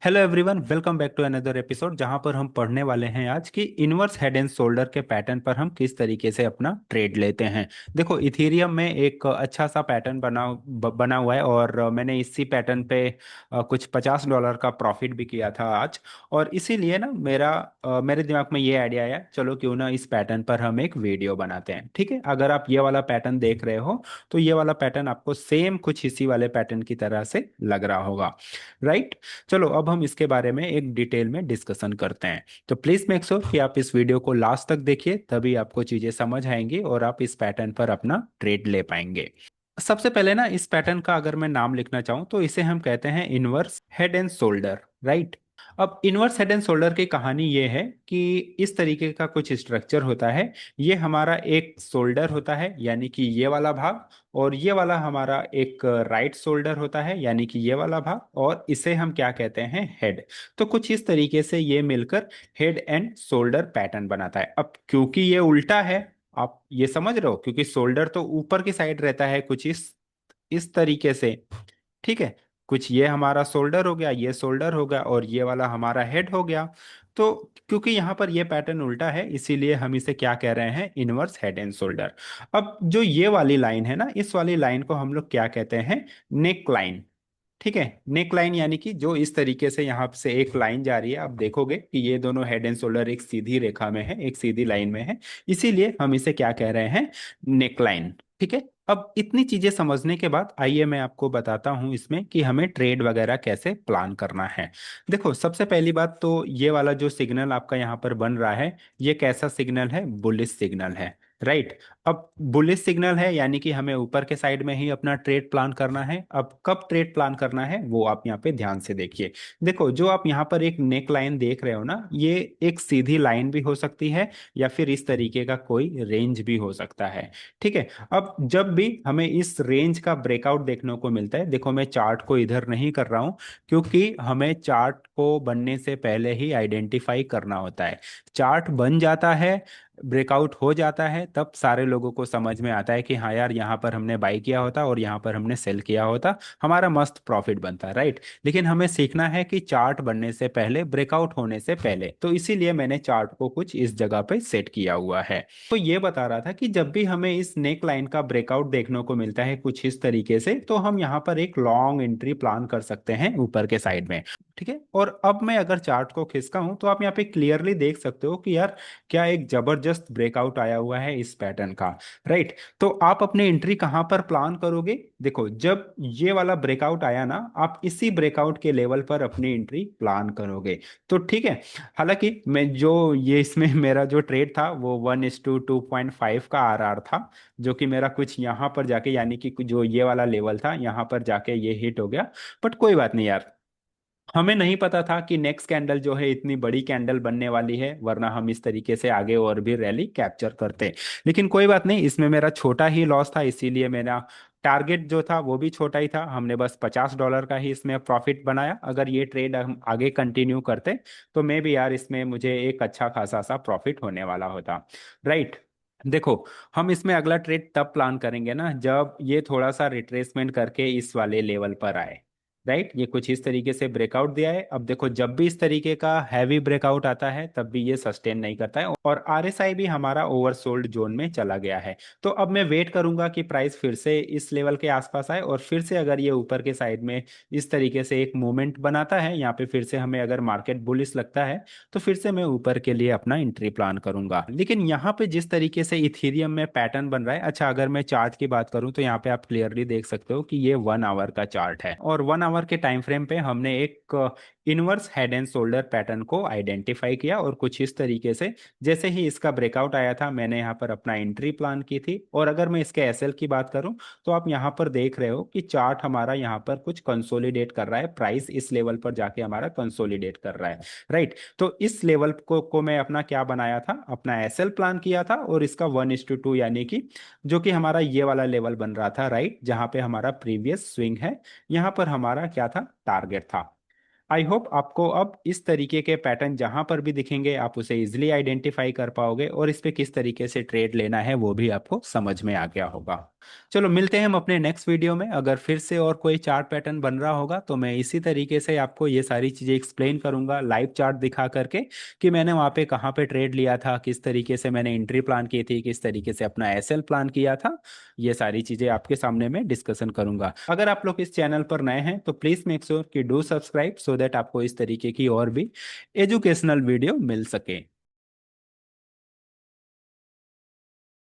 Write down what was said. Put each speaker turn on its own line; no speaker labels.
Hello everyone, welcome back to another episode जहां पर हम पढ़ने वाले हैं आज की इनवर्स हेड एंड शोल्डर के पैटर्न पर हम किस तरीके से अपना ट्रेड लेते हैं। देखो, इथेरियम में एक अच्छा सा पैटर्न बना हुआ है और मैंने इसी पैटर्न पे कुछ $50 का प्रॉफिट भी किया था आज। और इसीलिए ना मेरे दिमाग में ये आइडिया आया, चलो क्यों ना इस पैटर्न पर हम एक वीडियो बनाते हैं। ठीक है, अगर आप ये वाला पैटर्न देख रहे हो तो ये वाला पैटर्न आपको सेम कुछ इसी वाले पैटर्न की तरह से लग रहा होगा, राइट। चलो अब हम इसके बारे में एक डिटेल में डिस्कशन करते हैं। तो प्लीज मेक श्योर कि आप इस वीडियो को लास्ट तक देखिए, तभी आपको चीजें समझ आएंगी और आप इस पैटर्न पर अपना ट्रेड ले पाएंगे। सबसे पहले ना, इस पैटर्न का अगर मैं नाम लिखना चाहूँ तो इसे हम कहते हैं inverse head and shoulder, right. अब इनवर्स हेड एंड शोल्डर की कहानी ये है कि इस तरीके का कुछ स्ट्रक्चर होता है। ये हमारा एक शोल्डर होता है, यानी कि ये वाला भाग, और ये वाला हमारा एक राइट शोल्डर होता है, यानी कि ये वाला भाग, और इसे हम क्या कहते हैं, हेड। तो कुछ इस तरीके से ये मिलकर हेड एंड शोल्डर पैटर्न बनाता है। अब क्योंकि ये उल्टा है, आप ये समझ रहे हो, क्योंकि शोल्डर तो ऊपर की साइड रहता है कुछ इस तरीके से। ठीक है, कुछ ये हमारा शोल्डर हो गया, ये शोल्डर हो गया, और ये वाला हमारा हेड हो गया। तो क्योंकि यहाँ पर ये पैटर्न उल्टा है, इसीलिए हम इसे क्या कह रहे हैं, इनवर्स हेड एंड शोल्डर। अब जो ये वाली लाइन है ना, इस वाली लाइन को हम लोग क्या कहते हैं, नेक लाइन। ठीक है, नेक लाइन यानी कि जो इस तरीके से यहाँ से एक लाइन जा रही है, आप देखोगे कि ये दोनों हेड एंड शोल्डर एक सीधी रेखा में है, एक सीधी लाइन में है, इसीलिए हम इसे क्या कह रहे हैं, नेक लाइन। ठीक है, अब इतनी चीजें समझने के बाद आइए मैं आपको बताता हूं इसमें कि हमें ट्रेड वगैरह कैसे प्लान करना है। देखो, सबसे पहली बात तो ये वाला जो सिग्नल आपका यहाँ पर बन रहा है, ये कैसा सिग्नल है, बुलिश सिग्नल है, राइट। अब बुलिश सिग्नल है यानी कि हमें ऊपर के साइड में ही अपना ट्रेड प्लान करना है। अब कब ट्रेड प्लान करना है वो आप यहाँ पे ध्यान से देखिए। देखो, जो आप यहाँ पर एक नेक लाइन देख रहे हो ना, ये एक सीधी लाइन भी हो सकती है या फिर इस तरीके का कोई रेंज भी हो सकता है। ठीक है, अब जब भी हमें इस रेंज का ब्रेकआउट देखने को मिलता है, देखो मैं चार्ट को इधर नहीं कर रहा हूँ क्योंकि हमें चार्ट को बनने से पहले ही आइडेंटिफाई करना होता है। चार्ट बन जाता है, ब्रेकआउट हो जाता है, तब सारे लोगों को समझ में आता है कि हाँ यार, यहाँ पर हमने बाई किया होता और यहाँ पर हमने सेल किया होता, हमारा मस्त प्रॉफिट बनता, राइट। लेकिन हमें सीखना है कि चार्ट बनने से पहले, ब्रेकआउट होने से पहले, तो इसीलिए मैंने चार्ट को कुछ इस जगह पे सेट किया हुआ है। तो ये बता रहा था कि जब भी हमें इस नेक लाइन का ब्रेकआउट देखने को मिलता है कुछ इस तरीके से, तो हम यहाँ पर एक लॉन्ग एंट्री प्लान कर सकते हैं ऊपर के साइड में। ठीक है, और अब मैं अगर चार्ट को खिसका हूं तो आप यहाँ पे क्लियरली देख सकते हो कि यार, क्या एक जबरदस्त ब्रेकआउट आया हुआ है इस पैटर्न का, राइट। तो आप अपने एंट्री कहां पर प्लान करोगे, देखो जब ये वाला ब्रेकआउट आया ना, आप इसी ब्रेकआउट के लेवल पर अपनी एंट्री प्लान करोगे। तो ठीक है, हालांकि मैं जो ये इसमें मेरा जो ट्रेड था वो 1:2.5 का आरआर था, जो कि मेरा कुछ यहाँ पर जाके, यानी कि जो ये वाला लेवल था यहाँ पर जाके ये हिट हो गया। बट कोई बात नहीं यार, हमें नहीं पता था कि नेक्स्ट कैंडल जो है इतनी बड़ी कैंडल बनने वाली है, वरना हम इस तरीके से आगे और भी रैली कैप्चर करते। लेकिन कोई बात नहीं, इसमें मेरा छोटा ही लॉस था, इसीलिए मेरा टारगेट जो था वो भी छोटा ही था। हमने बस $50 का ही इसमें प्रॉफिट बनाया। अगर ये ट्रेड हम आगे कंटिन्यू करते तो मे भी यार, इसमें मुझे एक अच्छा खासा सा प्रॉफिट होने वाला होता, राइट। देखो, हम इसमें अगला ट्रेड तब प्लान करेंगे ना जब ये थोड़ा सा रिट्रेसमेंट करके इस वाले लेवल पर आए, राइट। ये कुछ इस तरीके से ब्रेकआउट दिया है। अब देखो, जब भी इस तरीके का हैवी ब्रेकआउट आता है तब भी ये सस्टेन नहीं करता है और आरएसआई भी हमारा ओवरसोल्ड जोन में चला गया है। तो अब मैं वेट करूंगा कि प्राइस फिर से इस लेवल के आसपास आए, और फिर से अगर ये ऊपर के साइड में इस तरीके से एक मूवमेंट बनाता है, यहाँ पे फिर से हमें अगर मार्केट बुलिश लगता है, तो फिर से मैं ऊपर के लिए अपना एंट्री प्लान करूंगा। लेकिन यहाँ पे जिस तरीके से इथेरियम में पैटर्न बन रहा है, अच्छा अगर मैं चार्ट की बात करूं तो यहाँ पे आप क्लियरली देख सकते हो कि ये 1 आवर का चार्ट है, और 1 आवर के टाइम फ्रेम पे हमने एक inverse head and shoulder pattern को आइडेंटिफाई किया, और कुछ इस तरीके से जैसे ही इसका ब्रेकआउट आया था, मैंने यहाँ पर अपना एंट्री प्लान की थी। और अगर मैं इसके एसएल की बात करूं तो आप यहाँ पर देख रहे हो कि चार्ट हमारा यहाँ पर कुछ कंसोलिडेट कर रहा है, प्राइस इस लेवल पर जाके हमारा कंसोलिडेट कर रहा है, राइट। तो इस लेवल को मैं अपना क्या बनाया था, अपना एसएल प्लान किया था, और इसका 1:2 यानी कि जो कि हमारा ये वाला लेवल बन रहा था, राइट, जहां पे हमारा प्रीवियस स्विंग है, यहाँ पर हमारा क्या था, टारगेट था। आई होप आपको अब इस तरीके के पैटर्न जहां पर भी दिखेंगे आप उसे इजिली आइडेंटिफाई कर पाओगे, और इस पे किस तरीके से ट्रेड लेना है वो भी आपको समझ में आ गया होगा। चलो मिलते हैं हम अपने नेक्स्ट वीडियो में। अगर फिर से और कोई चार्ट पैटर्न बन रहा होगा तो मैं इसी तरीके से आपको ये सारी चीजें एक्सप्लेन करूंगा, लाइव चार्ट दिखा करके कि मैंने वहां पे कहाँ पे ट्रेड लिया था, किस तरीके से मैंने एंट्री प्लान की थी, किस तरीके से अपना एसएल प्लान किया था। ये सारी चीजें आपके सामने मैं डिस्कशन करूंगा। अगर आप लोग इस चैनल पर नए हैं तो प्लीज मेक श्योर कि डू सब्सक्राइब, सो दैट आपको इस तरीके की और भी एजुकेशनल वीडियो मिल सके।